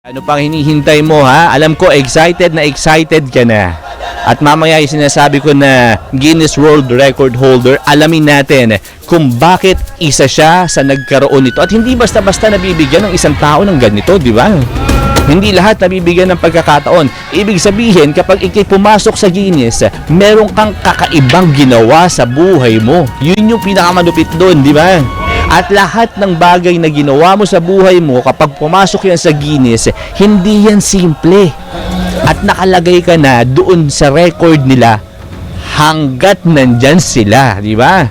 Ano pang hinihintay mo ha? Alam ko excited ka na. At mamaya yung sinasabi ko na Guinness World Record holder, alamin natin kung bakit isa siya sa nagkaroon nito. At hindi basta-basta nabibigyan ng isang tao ng ganito, di ba? Hindi lahat nabibigyan ng pagkakataon. Ibig sabihin, kapag ikay pumasok sa Guinness, meron kang kakaibang ginawa sa buhay mo. Yun yung pinakamalupit doon, di ba? At lahat ng bagay na ginawa mo sa buhay mo, kapag pumasok yan sa Guinness, hindi yan simple. At nakalagay ka na doon sa record nila hanggat nandyan sila, di ba?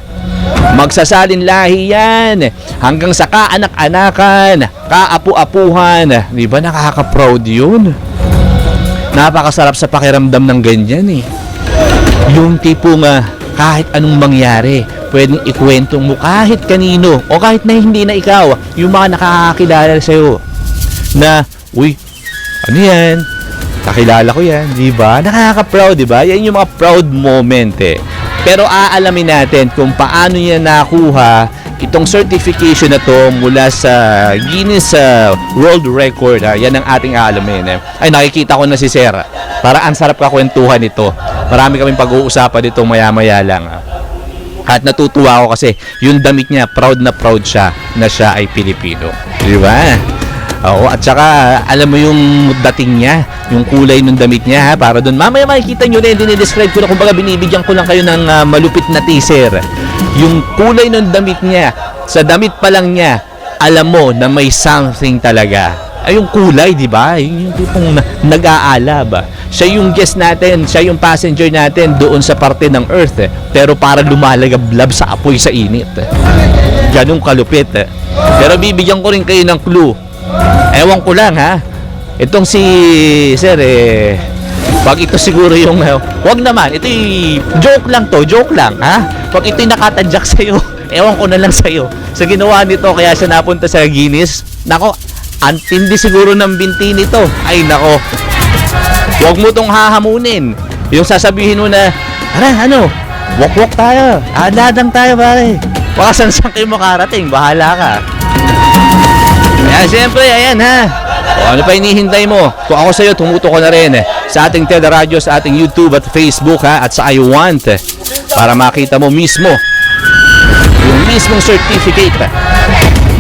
Magsasalin lahi yan hanggang sa kaanak-anakan, kaapu-apuhan, di ba? Nakaka-proud yun. Napakasarap sa pakiramdam ng ganyan eh. Yung tipong kahit anong mangyari, pwedeng ikwento mo kahit kanino o kahit na hindi na ikaw, yung mga nakakakilala sa'yo na, uy, ano yan? Kakilala ko yan, di ba? Nakaka-proud, di ba? Yan yung mga proud moment eh. Pero aalamin natin kung paano niya nakuha itong certification na to mula sa Guinness World Record. Yan ang ating aalamin. Ay, nakikita ko na si Sir. Para ang sarap kakwentuhan ito. Marami kaming pag-uusapan dito maya-maya lang. At natutuwa ako kasi yung damit niya, proud na proud siya na siya ay Pilipino. Di ba? Oo, at saka alam mo yung dating niya, yung kulay ng damit niya ha, para doon. Mamaya makikita nyo rin, dinidescribe ko na, kumbaga binibigyan ko lang kayo ng malupit na teaser. Yung kulay ng damit niya, sa damit pa lang niya, alam mo na may something talaga. Ay, yung kulay, di ba? Yung tipong nag-aalab. Siya yung guest natin, siya yung passenger natin doon sa parte ng Earth. Pero para lumalagablab sa apoy sa init. Ganong kalupit. Pero bibigyan ko rin kayo ng clue. Ewan ko lang ha. Itong si Sir pag ito siguro yung wag naman, ito joke lang to, joke lang ha. Pag ito'y nakatadyak sa'yo, ewan ko na lang sa'yo. Sa ginawa nito, kaya siya napunta sa Guinness. Nako, antindi siguro ng binti nito. Ay nako, wag mo tong hahamunin. Yung sasabihin mo na, tara ano, walk tayo, dadang tayo pare. Baka saan kayo makarating, bahala ka. Ayan, siyempre, ayan ha. O, ano pa hinihintay mo? Kung ako sa'yo, tumuto ko na rin sa ating Teleradyo, sa ating YouTube at Facebook ha, at sa I Want, para makita mo mismo yung mismong certificate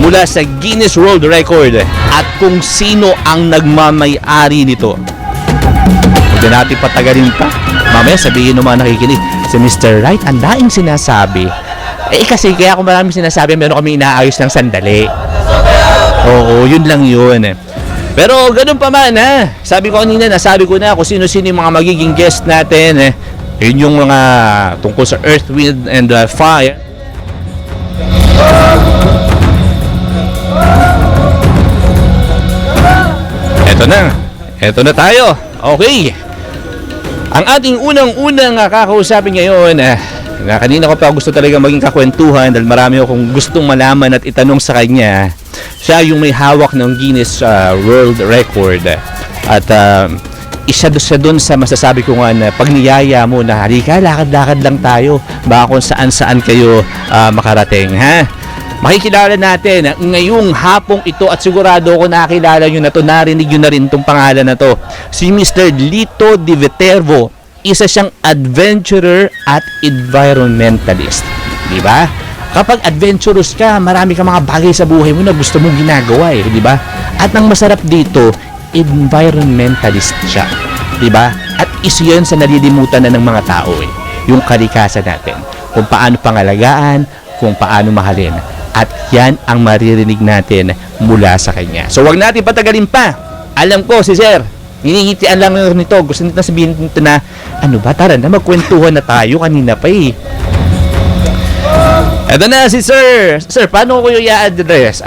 mula sa Guinness World Record at kung sino ang nagmamay-ari nito. Huwag na natin patagalin pa. Mamaya sabihin ng mga nakikinig, si Mr. Right, ang daing sinasabi. Kasi kaya kung maraming sinasabi, meron kami inaayos ng sandali. Oo, yun lang yun. Pero ganun pa man ha. Sabi ko kanina, nasabi ko na kung sino-sino yung mga magiging guest natin. Yun yung mga tungkol sa Earth, Wind, and Fire. Eto na tayo. Okay. Ang ating unang-unang kakausapin ngayon, na kanina ko pa gusto talaga maging kakwentuhan dahil marami akong gustong malaman at itanong sa kanya. Siya yung may hawak ng Guinness World Record. At isa doon sa masasabi ko nga na pag niyaya mo na halika, lakad-lakad lang tayo. Baka kung saan-saan kayo makarating. Ha? Makikilala natin ngayong hapong ito at sigurado ako nakakilala nyo na to, narinig nyo na rin itong pangalan na to. Si Mr. Lito Di Viterbo. Isa siyang adventurer at environmentalist. Di ba? Kapag adventurous ka, marami ka mga bagay sa buhay mo na gusto mong ginagawa di ba? At ang masarap dito, environmentalist siya. Di ba? At isa yun sa nalilimutan na ng mga tao yung kalikasan natin. Kung paano pangalagaan, kung paano mahalin. At yan ang maririnig natin mula sa kanya. So wag natin patagalin pa. Alam ko si Sir, hinihitian lang nito. Gusto nito sabihin nito na, ano ba, tara na, magkwentuhan na tayo kanina pa Eto na si Sir. Sir, paano ko yung i-address?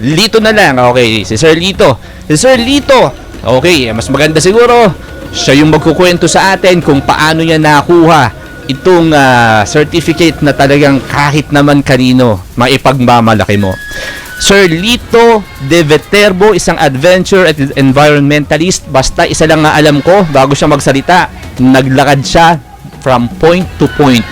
Lito na lang. Okay, si Sir Lito. Si Sir Lito. Okay, mas maganda siguro siya yung magkukwento sa atin kung paano niya nakuha itong certificate na talagang kahit naman kanino maipagmamalaki mo. Sir Lito De Viterbo, isang adventure at environmentalist. Basta isa lang nga alam ko bago siya magsalita, naglakad siya from point to point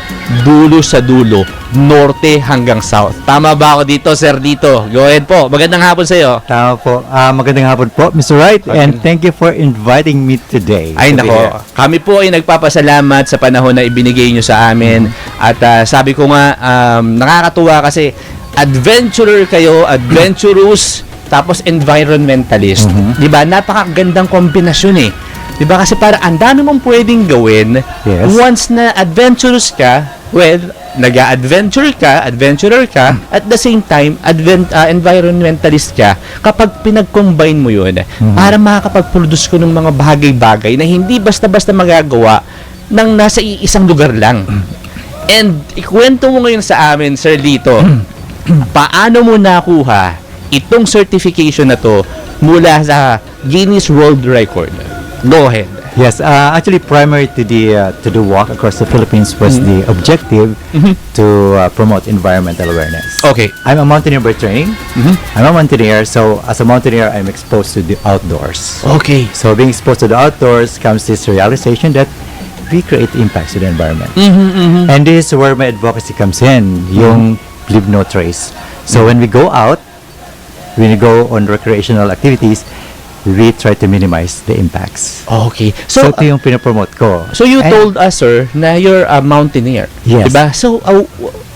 dulo sa dulo, norte hanggang south. Tama ba ako dito, Sir Dito? Go ahead po. Magandang hapon sa iyo. Tama po. Magandang hapon po, Mr. Wright, and thank you for inviting me today. Ay to be here. nako, kami po ay nagpapasalamat sa panahon na ibinigay nyo sa amin. At sabi ko nga, nakakatuwa kasi adventurer kayo, adventurous, tapos environmentalist. 'Di ba? Napakagandang kombinasyon eh. 'Di ba? Kasi para ang dami mong pwedeng gawin. Yes. Once na adventurous ka, well, adventurer ka, at the same time, environmentalist ka, kapag pinag-combine mo yun, para makakapag-produce ko ng mga bagay-bagay na hindi basta-basta magagawa ng nasa isang lugar lang. And ikwento mo ngayon sa amin, Sir Lito, paano mo nakuha itong certification na to mula sa Guinness World Record? Go ahead. Yes, actually, primary to the walk across the Philippines was the objective to promote environmental awareness. Okay. I'm a mountaineer by training. I'm a mountaineer, so as a mountaineer, I'm exposed to the outdoors. Okay. So being exposed to the outdoors comes this realization that we create impacts to the environment. And this is where my advocacy comes in, yung leave no trace. So when we go out, when we go on recreational activities, we try to minimize the impacts. Okay. So, So, ito yung pinapromote ko. so you And- told us, sir, na you're a mountaineer. Yes. Diba? So,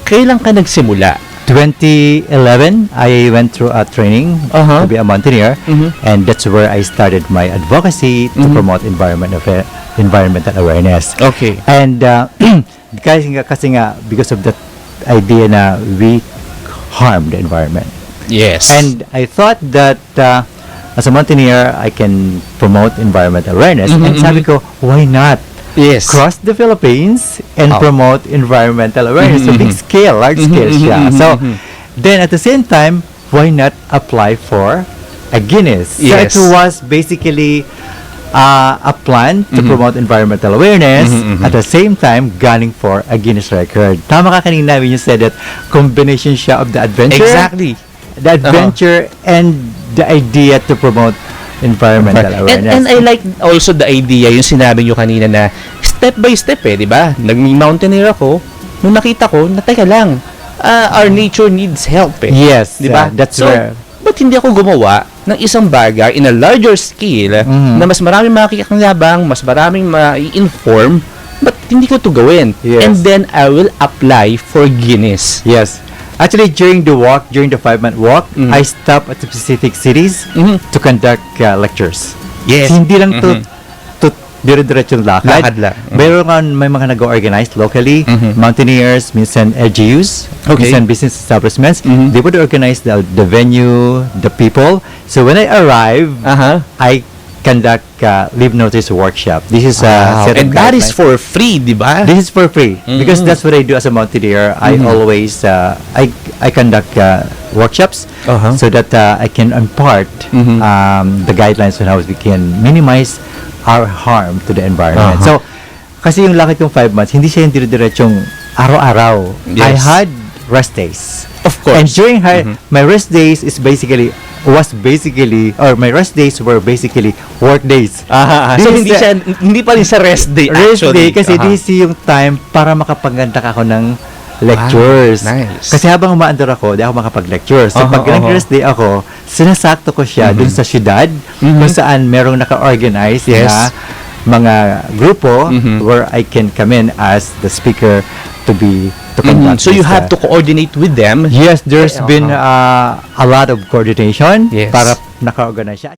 kailan ka nagsimula? 2011, I went through a training Uh-huh. to be a mountaineer, and that's where I started my advocacy to promote environmental awareness. Okay. And kasi nga, because of that idea na we harm the environment. Yes. And I thought that as a mountaineer, I can promote environmental awareness. And sabi ko, why not yes. cross the Philippines and Oh. promote environmental awareness? So big scale, large scale siya. So then at the same time, why not apply for a Guinness? Yes. So it was basically a plan to promote environmental awareness at the same time gunning for a Guinness record. Tama ka kanina when you said that combination siya of the adventure, Exactly. the adventure and the idea to promote environmental awareness. And I like also the idea, yung sinabi nyo kanina na step by step di ba? Nag-mountaineer ako, nung nakita ko, na teka lang, our nature needs help Yes, Di ba? that's so, where. ba't hindi ako gumawa ng isang bagay in a larger scale na mas maraming makikakayabang, mas maraming ma-inform, but hindi ko to gawin? Yes. And then I will apply for Guinness. Yes. Actually, during the walk, during the 5-month walk, I stopped at specific cities to conduct lectures. Yes. Hindi lang to dire-diretsong lakad. Lakad lang. Meron nga may mga nag-organize locally, mountaineers, minsan LGUs, Okay. minsan business establishments. They would organize the venue, the people. So when I arrive, I conduct Live Notice workshop. This is a set of And that is guidelines. for free, di ba? This is for free because that's what I do as a mountaineer. I always I conduct workshops so that I can impart the guidelines on how we can minimize our harm to the environment. So kasi yung lakad kong 5 months, hindi siya yung dire-diretsong araw-araw. I Yes. had rest days. Of course. And during my rest days my rest days were basically work days. So This is hindi pa rin sa rest day Rest actually. day kasi this is yung time para makapaganda ako ng lectures. nice. Kasi habang umaandar ako, di ako makapag-lecture. So pag nag-rest day ako, sinasakto ko siya dun sa syudad kung saan merong naka-organize Yes. na mga grupo where I can come in as the speaker to conduct. So you this, have to coordinate with them. Yes, there's been a lot of coordination Yes. para naka-organize siya.